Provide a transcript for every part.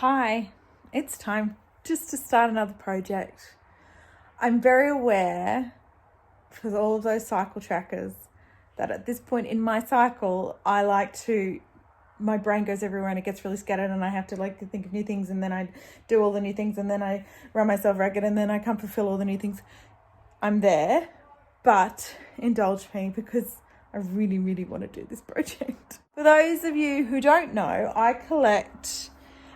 Hi, it's time just to start another project. I'm very aware, for all of those cycle trackers, that at this point in my cycle, my brain goes everywhere and it gets really scattered and I have to think of new things, and then I do all the new things, and then I run myself ragged, and then I can't fulfill all the new things. I'm there, but indulge me because I really, really want to do this project. For those of you who don't know, I collect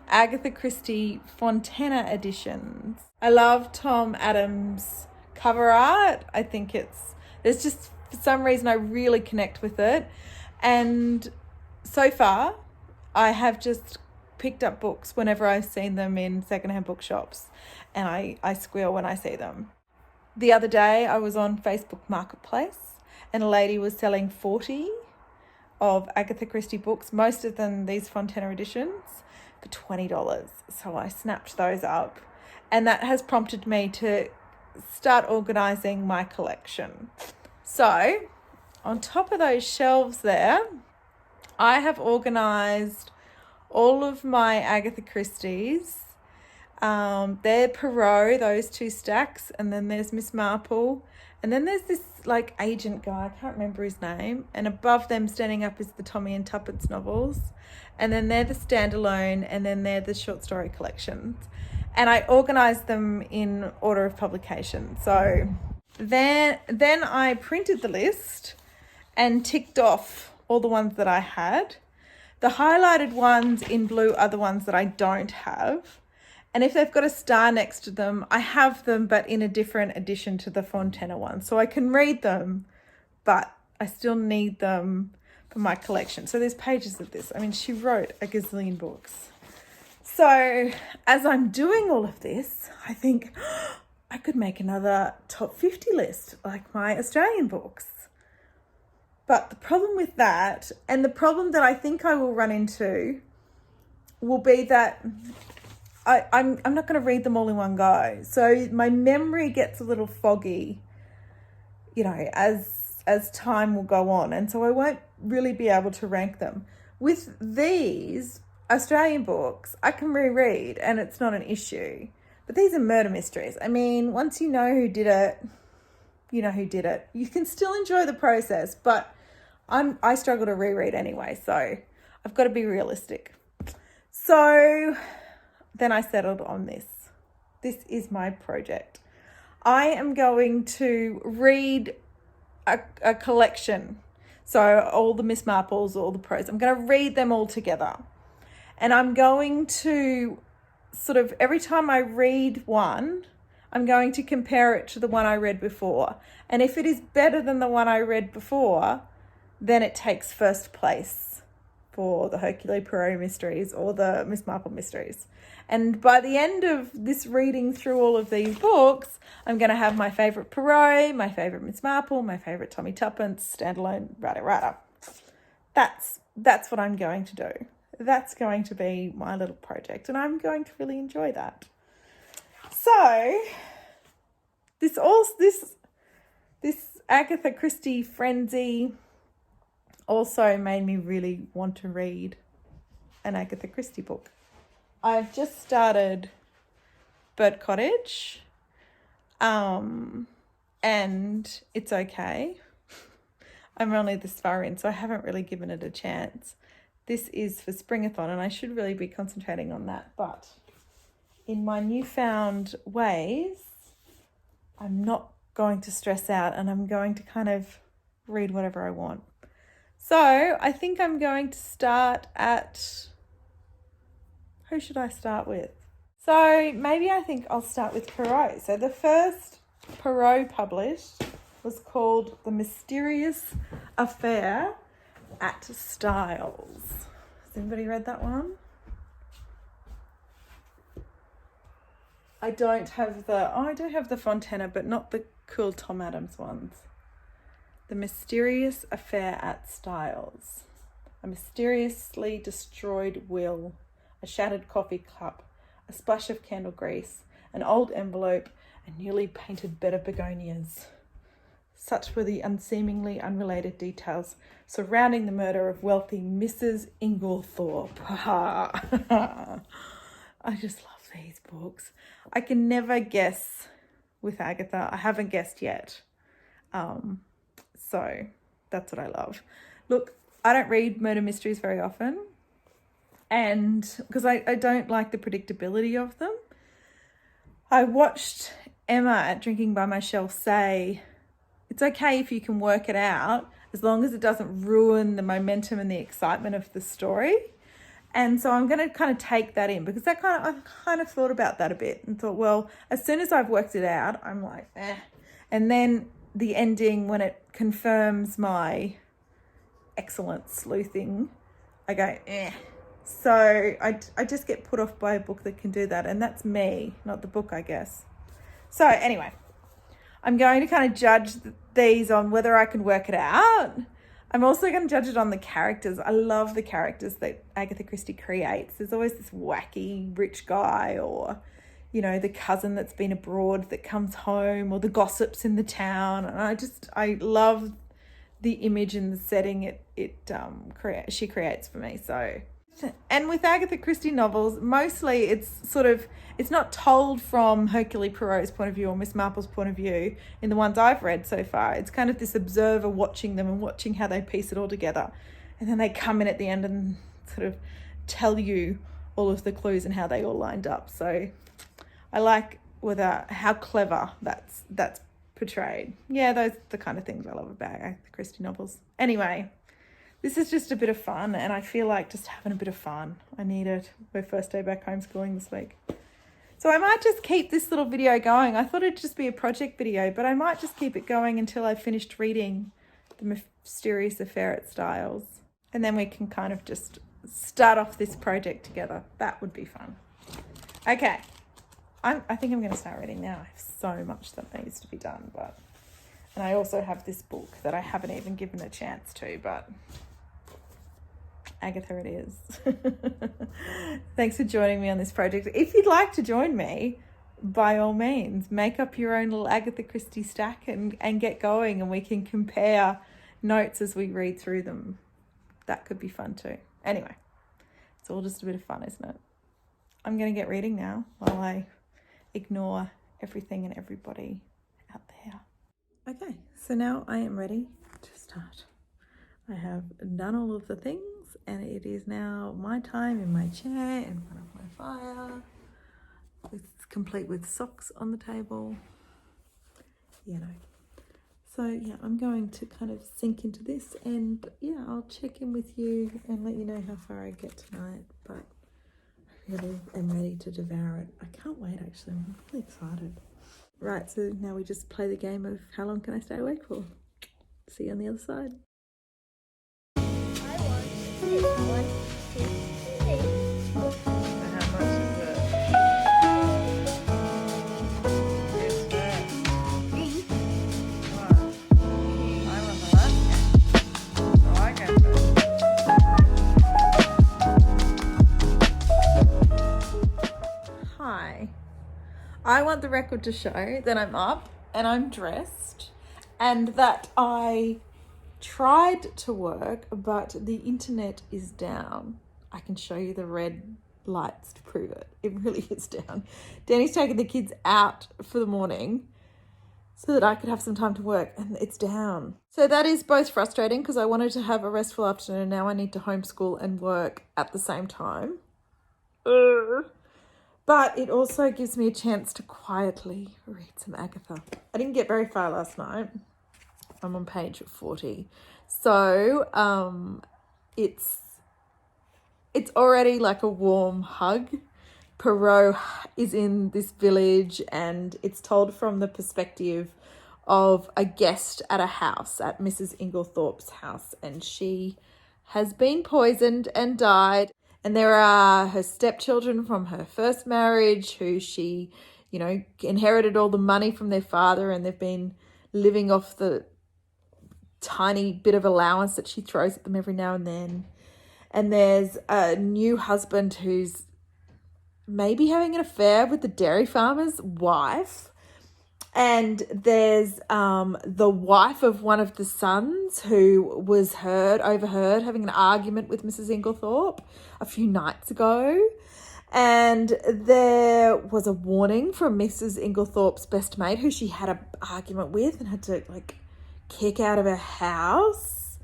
Agatha Christie Fontana editions. I love Tom Adams' cover art. I think there's just, for some reason, I really connect with it. And so far, I have just picked up books whenever I've seen them in secondhand bookshops, and I squeal when I see them. The other day, I was on Facebook Marketplace, and a lady was selling 40 of Agatha Christie books, most of them these Fontana editions, for $20. So I snapped those up, and that has prompted me to start organising my collection. So on top of those shelves there, I have organised all of my Agatha Christie's. They're Poirot, those two stacks, and then there's Miss Marple, and then there's this agent guy, I can't remember his name, and above them standing up is the Tommy and Tuppence novels, and then they're the standalone, and then they're the short story collections, and I organised them in order of publication. So then I printed the list and ticked off all the ones that I had. The highlighted ones in blue are the ones that I don't have. And if they've got a star next to them, I have them, but in a different edition to the Fontana one. So I can read them, but I still need them for my collection. So there's pages of this. I mean, she wrote a gazillion books. So as I'm doing all of this, I think I could make another top 50 list, like my Australian books. But the problem with that, and the problem that I think I will run into, will be that I'm not going to read them all in one go. So my memory gets a little foggy, as time will go on. And so I won't really be able to rank them. With these Australian books, I can reread and it's not an issue. But these are murder mysteries. I mean, once you know who did it, you know who did it. You can still enjoy the process, but I struggle to reread anyway. So I've got to be realistic. So then I settled on this. This is my project. I am going to read a collection. So all the Miss Marples, all the Pros, I'm going to read them all together. And I'm going to sort of, every time I read one, I'm going to compare it to the one I read before. And if it is better than the one I read before, then it takes first place for the Hercule Poirot mysteries or the Miss Marple mysteries. And by the end of this reading through all of these books, I'm going to have my favourite Poirot, my favourite Miss Marple, my favourite Tommy Tuppence, standalone, rada. That's what I'm going to do. That's going to be my little project, and I'm going to really enjoy that. So this Agatha Christie frenzy also made me really want to read an Agatha Christie book. I've just started Bird Cottage, and it's okay. I'm only this far in, so I haven't really given it a chance. This is for Springathon, and I should really be concentrating on that. But in my newfound ways, I'm not going to stress out, and I'm going to kind of read whatever I want. So I think I'm going to start at... Who should I start with? So maybe I think I'll start with Poirot. So the first Poirot published was called The Mysterious Affair at Styles. Has anybody read that one? I do have the Fontana, but not the cool Tom Adams ones. The Mysterious Affair at Styles. A mysteriously destroyed will, a shattered coffee cup, a splash of candle grease, an old envelope, a newly painted bed of begonias. Such were the unseemingly unrelated details surrounding the murder of wealthy Mrs. Inglethorpe. I just love these books. I can never guess with Agatha. I haven't guessed yet. So that's what I love. Look, I don't read murder mysteries very often, and because I don't like the predictability of them. I watched Emma at Drinking by My Shelf say, it's okay if you can work it out as long as it doesn't ruin the momentum and the excitement of the story. And so I'm going to kind of take that in, because I've kind of thought about that a bit and thought, well, as soon as I've worked it out, I'm like, eh. And then the ending, when it confirms my excellent sleuthing, I go, eh. So I just get put off by a book that can do that. And that's me, not the book, I guess. So anyway, I'm going to kind of judge these on whether I can work it out. I'm also going to judge it on the characters. I love the characters that Agatha Christie creates. There's always this wacky rich guy, or, you know, the cousin that's been abroad that comes home, or the gossips in the town. And I love the image and the setting she creates for me. So, and with Agatha Christie novels, mostly it's not told from Hercule Poirot's point of view or Miss Marple's point of view in the ones I've read so far. It's kind of this observer watching them and watching how they piece it all together. And then they come in at the end and sort of tell you all of the clues and how they all lined up. So I like how clever that's portrayed. Yeah, those are the kind of things I love about Agatha Christie novels. Anyway, this is just a bit of fun, and I feel like just having a bit of fun. I need it. We're first day back homeschooling this week. So I might just keep this little video going. I thought it'd just be a project video, but I might just keep it going until I've finished reading The Mysterious Affair at Styles. And then we can kind of just start off this project together. That would be fun. Okay. I think I'm going to start reading now. I have so much that needs to be done, and I also have this book that I haven't even given a chance to, but Agatha it is. Thanks for joining me on this project. If you'd like to join me, by all means, make up your own little Agatha Christie stack and get going, and we can compare notes as we read through them. That could be fun too. Anyway, it's all just a bit of fun, isn't it? I'm going to get reading now while I ignore everything and everybody out there. Okay, so now I am ready to start. I have done all of the things, and it is now my time in my chair in front of my fire. It's complete with socks on the table. You know. So yeah, I'm going to kind of sink into this, and yeah, I'll check in with you and let you know how far I get tonight. But I really am ready to devour it. I can't wait, actually. I'm really excited. Right, so now we just play the game of how long can I stay awake for? See you on the other side. Hi. I want the record to show that I'm up and I'm dressed and that I tried to work, but the internet is down. I can show you the red lights to prove it. It really is down. Danny's taken the kids out for the morning so that I could have some time to work, and it's down. So that is both frustrating because I wanted to have a restful afternoon, and now I need to homeschool and work at the same time. But it also gives me a chance to quietly read some Agatha. I didn't get very far last night. I'm on page 40. So it's already like a warm hug. Poirot is in this village, and it's told from the perspective of a guest at a house, at Mrs. Inglethorpe's house, and she has been poisoned and died. And there are her stepchildren from her first marriage who she, you know, inherited all the money from their father, and they've been living off the tiny bit of allowance that she throws at them every now and then. And there's a new husband who's maybe having an affair with the dairy farmer's wife. And there's the wife of one of the sons who was overheard having an argument with Mrs. Inglethorpe a few nights ago. And there was a warning from Mrs. Inglethorpe's best mate, who she had an argument with and had to like kick out of her house.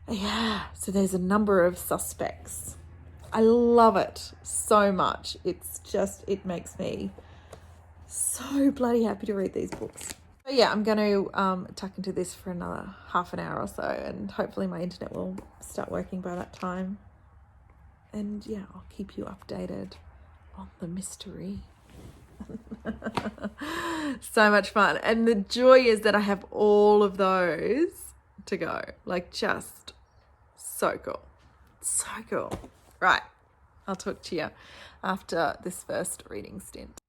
Yeah, so there's a number of suspects. I love it so much. It makes me so bloody happy to read these books. So yeah, I'm going to tuck into this for another half an hour or so, and hopefully my internet will start working by that time. And yeah, I'll keep you updated on the mystery. So much fun. And the joy is that I have all of those to go. Like, just so cool. So cool. Right. I'll talk to you after this first reading stint.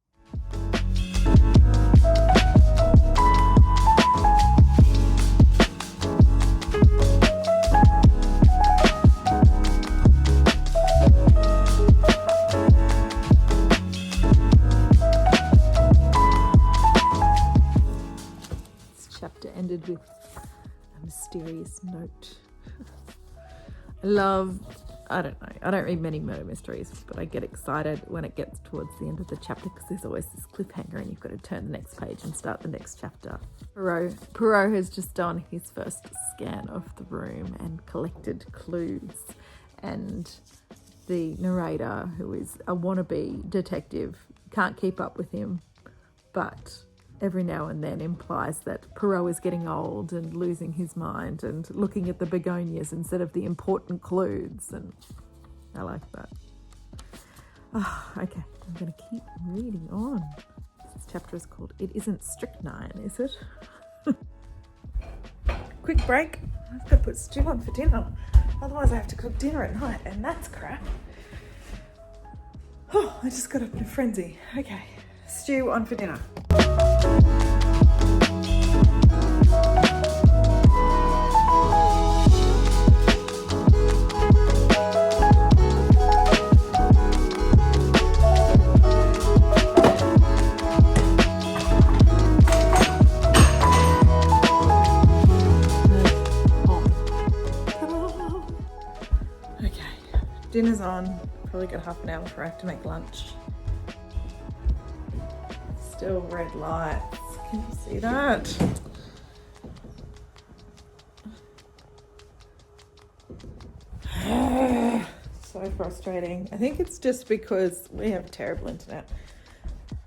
Ended with a mysterious note. I don't read many murder mysteries, but I get excited when it gets towards the end of the chapter because there's always this cliffhanger and you've got to turn the next page and start the next chapter. Poirot has just done his first scan of the room and collected clues, and the narrator, who is a wannabe detective, can't keep up with him, but every now and then implies that Poirot is getting old and losing his mind and looking at the begonias instead of the important clues, and I like that. Oh, okay, I'm going to keep reading on. This chapter is called It Isn't Strychnine, is it? Quick break. I've got to put stew on for dinner. Otherwise I have to cook dinner at night, and that's crap. Oh, I just got up in a frenzy. Okay, stew on for dinner. Dinner's on. Probably got half an hour before I have to make lunch. Still red lights. Can you see that? So frustrating. I think it's just because we have terrible internet.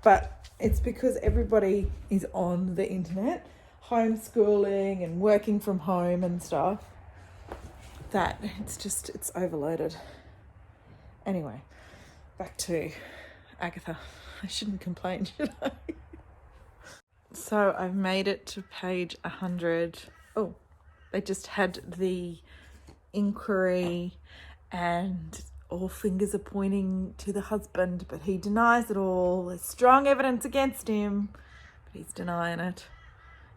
But it's because everybody is on the internet, homeschooling and working from home and stuff, that it's overloaded. Anyway, back to Agatha. I shouldn't complain, should I? So I've made it to page 100. Oh, they just had the inquiry and all fingers are pointing to the husband, but he denies it all. There's strong evidence against him, but he's denying it.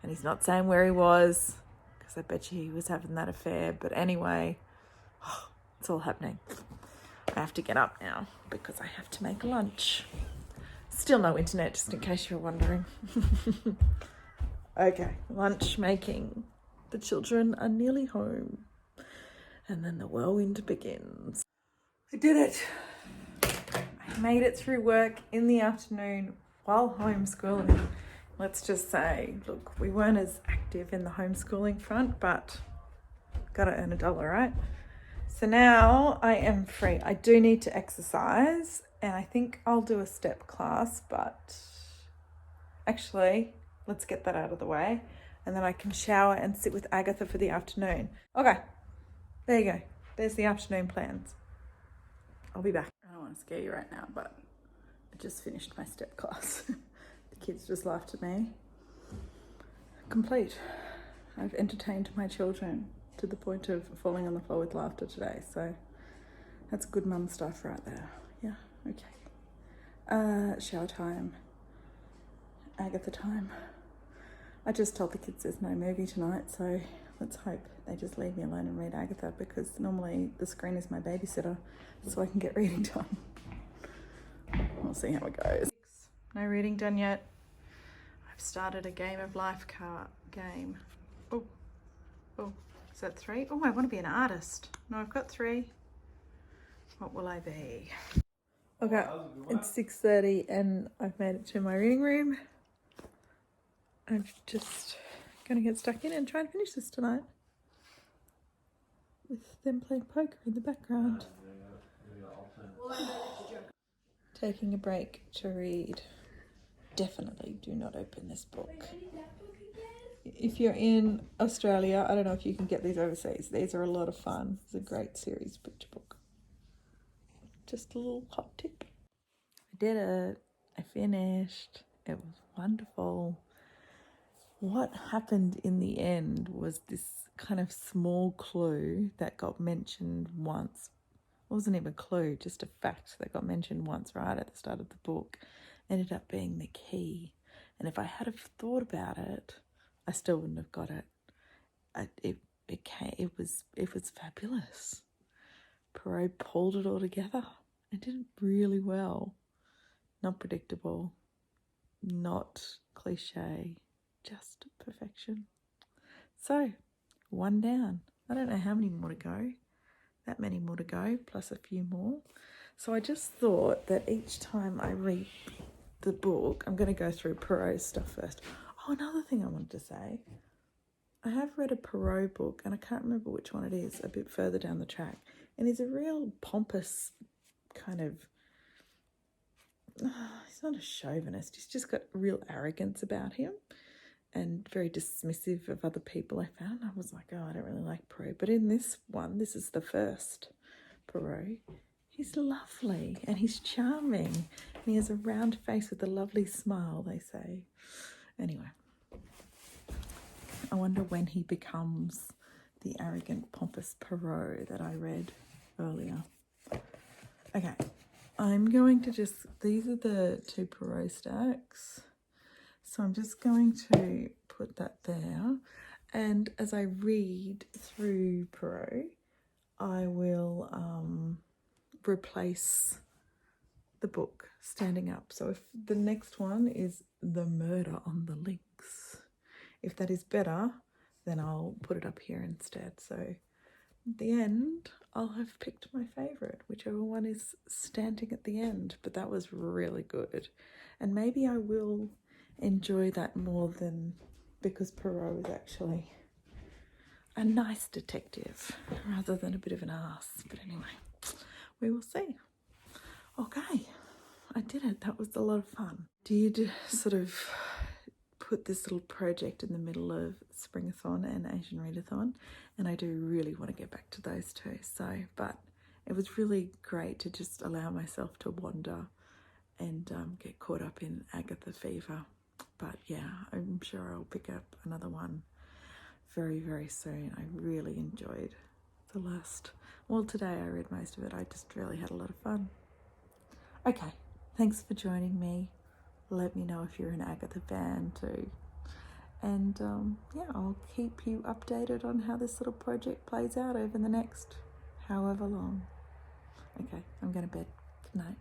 And he's not saying where he was, because I bet you he was having that affair. But anyway, it's all happening. I have to get up now because I have to make lunch. Still no internet, just in case you're wondering. Okay, lunch making. The children are nearly home. And then the whirlwind begins. I did it. I made it through work in the afternoon while homeschooling. Let's just say, look, we weren't as active in the homeschooling front, but gotta earn $1, right? So now I am free. I do need to exercise, and I think I'll do a step class, but actually, let's get that out of the way, and then I can shower and sit with Agatha for the afternoon. Okay, there you go. There's the afternoon plans. I'll be back. I don't want to scare you right now, but I just finished my step class. The kids just laughed at me. Complete. I've entertained my children to the point of falling on the floor with laughter today. So that's good mum stuff right there. Yeah, okay. Shower time. Agatha time. I just told the kids there's no movie tonight, so let's hope they just leave me alone and read Agatha, because normally the screen is my babysitter, so I can get reading done. We'll see how it goes. No reading done yet. I've started a game of life game. Oh, is that 3? Oh, I want to be an artist. No, I've got 3. What will I be? Okay, it's 6:30 and I've made it to my reading room. I'm just gonna get stuck in and try and finish this tonight. With them playing poker in the background. Taking a break to read. Definitely do not open this book. If you're in Australia, I don't know if you can get these overseas. These are a lot of fun. It's a great series picture book. Just a little hot tip. I did it. I finished. It was wonderful. What happened in the end was this kind of small clue that got mentioned once. It wasn't even a clue, just a fact that got mentioned once right at the start of the book. Ended up being the key. And if I had have thought about it, I still wouldn't have got it. It was fabulous. Poirot pulled it all together and did it really well. Not predictable, not cliche, just perfection. So, one down. I don't know how many more to go. That many more to go, plus a few more. So I just thought that each time I read the book, I'm going to go through Poirot's stuff first. Oh, another thing I wanted to say. I have read a Poirot book, and I can't remember which one it is, a bit further down the track. And he's a real pompous kind of... he's not a chauvinist. He's just got real arrogance about him and very dismissive of other people, I found. I was like, oh, I don't really like Poirot. But in this one, this is the first Poirot. He's lovely and he's charming. And he has a round face with a lovely smile, they say. Anyway, I wonder when he becomes the arrogant, pompous Poirot that I read earlier. Okay, I'm going to just... these are the two Poirot stacks. So I'm just going to put that there. And as I read through Poirot, I will replace the book standing up. So if the next one is The Murder on the Links, if that is better, then I'll put it up here instead. So at the end, I'll have picked my favourite, whichever one is standing at the end. But that was really good. And maybe I will enjoy that more than... because Poirot was actually a nice detective rather than a bit of an ass. But anyway, we will see. Okay, I did it. That was a lot of fun. Did sort of put this little project in the middle of Springathon and Asian Readathon, and I do really want to get back to those two. So, but it was really great to just allow myself to wander and get caught up in Agatha fever. But yeah, I'm sure I'll pick up another one very, very soon. I really enjoyed the last... well, today I read most of it. I just really had a lot of fun. Okay, thanks for joining me. Let me know if you're an Agatha fan too. And yeah, I'll keep you updated on how this little project plays out over the next however long. Okay, I'm going to bed. Good night.